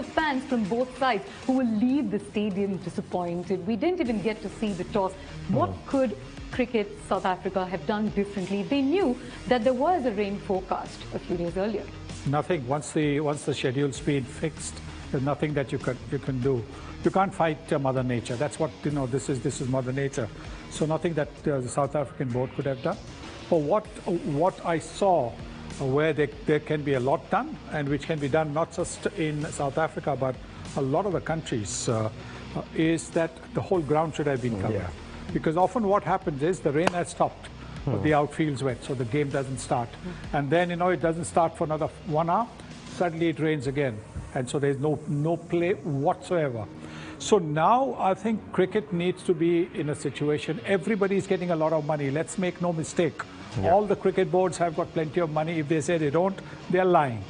Fans from both sides who will leave the stadium disappointed. We didn't even get to see the toss. What could cricket South Africa have done differently? They knew that there was a rain forecast a few days earlier. Nothing. Once the schedule's been fixed, there's nothing that you can do. You can't fight Mother Nature. That's what This is Mother Nature. So nothing that the South African board could have done. But what I saw, where there can be a lot done, and which can be done not just in South Africa but a lot of the countries, is that the whole ground should have been covered. Yeah. Because often what happens is the rain has stopped, but the outfield's wet, so the game doesn't start. And then it doesn't start for another 1 hour, suddenly it rains again, and so there's no play whatsoever. So now I think cricket needs to be in a situation, everybody's getting a lot of money, let's make no mistake. Yeah. All the cricket boards have got plenty of money. If they say they don't, they're lying.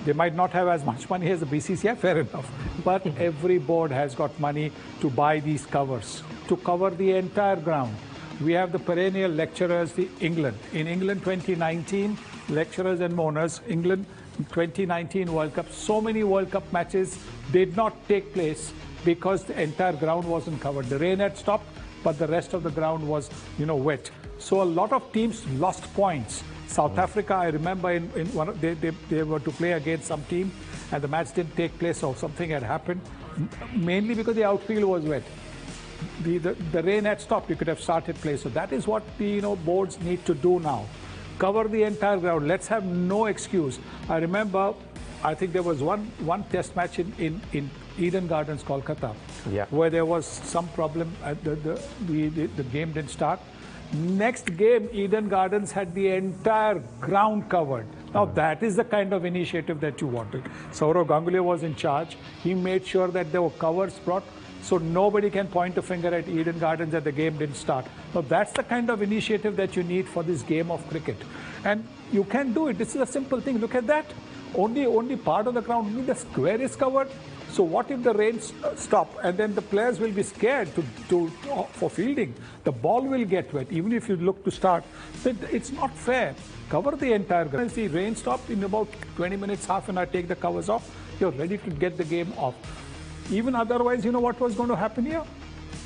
They might not have as much money as the BCCI, fair enough. But every board has got money to buy these covers, to cover the entire ground. We have the perennial lecturers, England. In England 2019, lecturers and mourners, England 2019 World Cup, so many World Cup matches did not take place because the entire ground wasn't covered. The rain had stopped, but the rest of the ground was, wet. So a lot of teams lost points. South Africa, I remember in one they were to play against some team, and the match didn't take place, or something had happened, mainly because the outfield was wet. The rain had stopped. You could have started play. So that is what the boards need to do now. Cover the entire ground. Let's have no excuse. I remember, I think there was one test match in Eden Gardens, Kolkata, where there was some problem. The game didn't start. Next game, Eden Gardens had the entire ground covered. Now that is the kind of initiative that you wanted. Sourav Ganguly was in charge. He made sure that there were covers brought, so nobody can point a finger at Eden Gardens that the game didn't start. Now that's the kind of initiative that you need for this game of cricket. And you can do it. This is a simple thing. Look at that. Only part of the ground, only the square is covered. So what if the rain stop, and then the players will be scared for fielding? The ball will get wet, even if you look to start. It's not fair. Cover the entire ground. As the rain stopped, in about 20 minutes, half an hour, take the covers off. You're ready to get the game off. Even otherwise, what was going to happen here?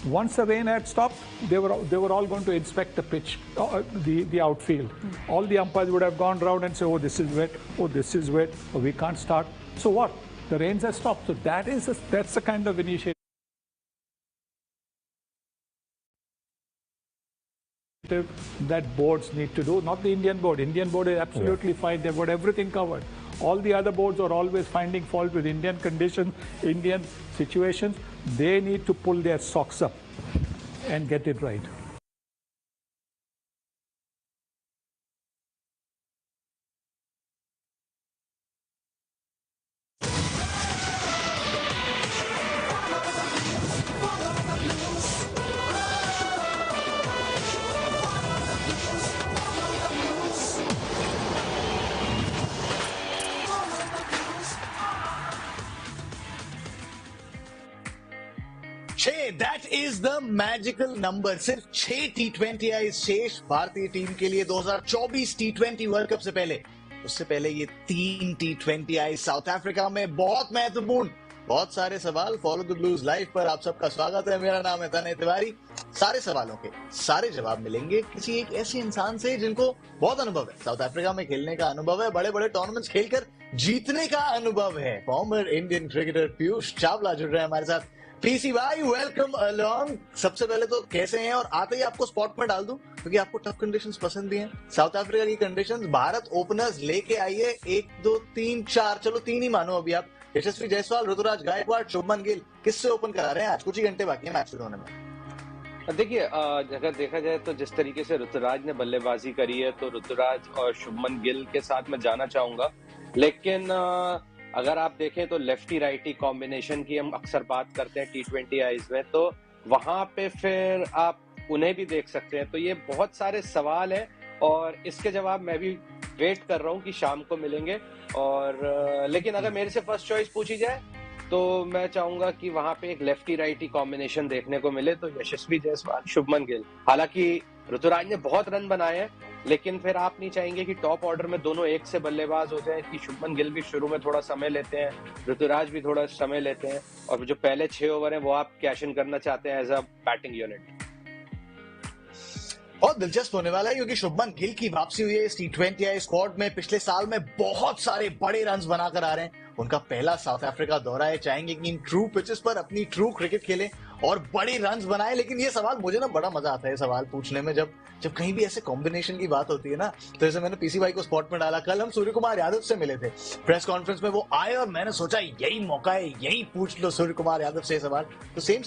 Once the rain had stopped, they were all going to inspect the pitch, the outfield. All the umpires would have gone round and say, oh, this is wet, oh, this is wet, oh, we can't start. So what? The rains have stopped. So that's the kind of initiative that boards need to do, not the Indian board. Indian board is absolutely fine. They've got everything covered. All the other boards are always finding fault with Indian conditions, Indian situations. They need to pull their socks up and get it right. That is the magical number. सिर्फ 6 T20 आई शेष भारतीय team के लिए 2024 T20 world cup से पहले। उससे पहले ये 3 T20 आई साउथ अफ्रीका में। बहुत महत्वपूर्ण, बहुत सारे सवाल। फॉलो द ब्लूज लाइव पर आप सबका स्वागत है। मेरा नाम है तनय तिवारी। सारे सवालों के सारे जवाब मिलेंगे किसी एक ऐसे इंसान से जिनको बहुत अनुभव है, साउथ अफ्रीका में खेलने का अनुभव है, बड़े बड़े टूर्नामेंट्स खेलकर जीतने का अनुभव है। Former Indian cricketer Piyush Chawla जुड़ रहे हैं हमारे साथ। पीसी भाई, वेलकम अलोंग। सबसे पहले तो कैसे हैं, और आते ही आपको स्पॉट में डाल दूं क्योंकि आपको टफ कंडीशंस पसंद भी हैं। साउथ अफ्रीका की कंडीशंस, भारत ओपनर्स लेके आइए 1 2 3 4, चलो 3 ही मानो अभी आप। यशस्वी जायसवाल, ऋतुराज गायकवाड़, शुभमन गिल, किससे ओपन करा रहे हैं आज? कुछ ही घंटे बाकी है मैच शुरू होने में। देखिए, अगर देखा जाए तो जिस तरीके से ऋतुराज ने बल्लेबाजी करी है, तो ऋतुराज और शुभमन गिल के साथ मैं जाना चाहूंगा। लेकिन अगर आप देखें तो लेफ्टी राइटी कॉम्बिनेशन की हम अक्सर बात करते हैं T20 आईज में, तो वहां पे फिर आप उन्हें भी देख सकते हैं। तो ये बहुत सारे सवाल हैं और इसके जवाब मैं भी वेट कर रहा हूं कि शाम को मिलेंगे। और लेकिन अगर मेरे से फर्स्ट चॉइस पूछी जाए तो मैं चाहूंगा कि वहां पे एक लेफ्टी राइटी कॉम्बिनेशन देखने को मिले, तो यशस्वी जायसवाल, शुभमन गिल। हालांकि ऋतुराज ने बहुत रन बनाए हैं, लेकिन फिर आप नहीं चाहेंगे कि टॉप ऑर्डर में दोनों एक से बल्लेबाज हो जाए, कि शुभमन गिल भी शुरू में थोड़ा समय लेते हैं, ऋतुराज भी थोड़ा समय लेते हैं, और जो पहले 6 ओवर हैं वो आप कैश इन करना चाहते हैं एज अ बैटिंग यूनिट। बहुत दिलचस्प होने वाला है, क्योंकि शुभमन गिल की वापसी हुई है इस T20I स्क्वाड में। पिछले साल में बहुत सारे बड़े रन्स बनाकर आ रहे हैं। उनका पहला साउथ अफ्रीका दौरा है, चाहेंगे कि इन ट्रू पिचेस पर अपनी ट्रू क्रिकेट खेलें और बड़े रन्स बनाए। लेकिन ये सवाल मुझे ना बड़ा मजा आता है सवाल पूछने में, जब कहीं भी ऐसे कॉम्बिनेशन की बात होती है ना। तो जैसे मैंने पीसी भाई को स्पॉट में डाला, कल हम सूर्य कुमार यादव से मिले थे प्रेस कॉन्फ्रेंस में, वो आए और मैंने सोचा यही मौका है, यही पूछ लो सूर्य कुमार यादव से सवाल। तो सेम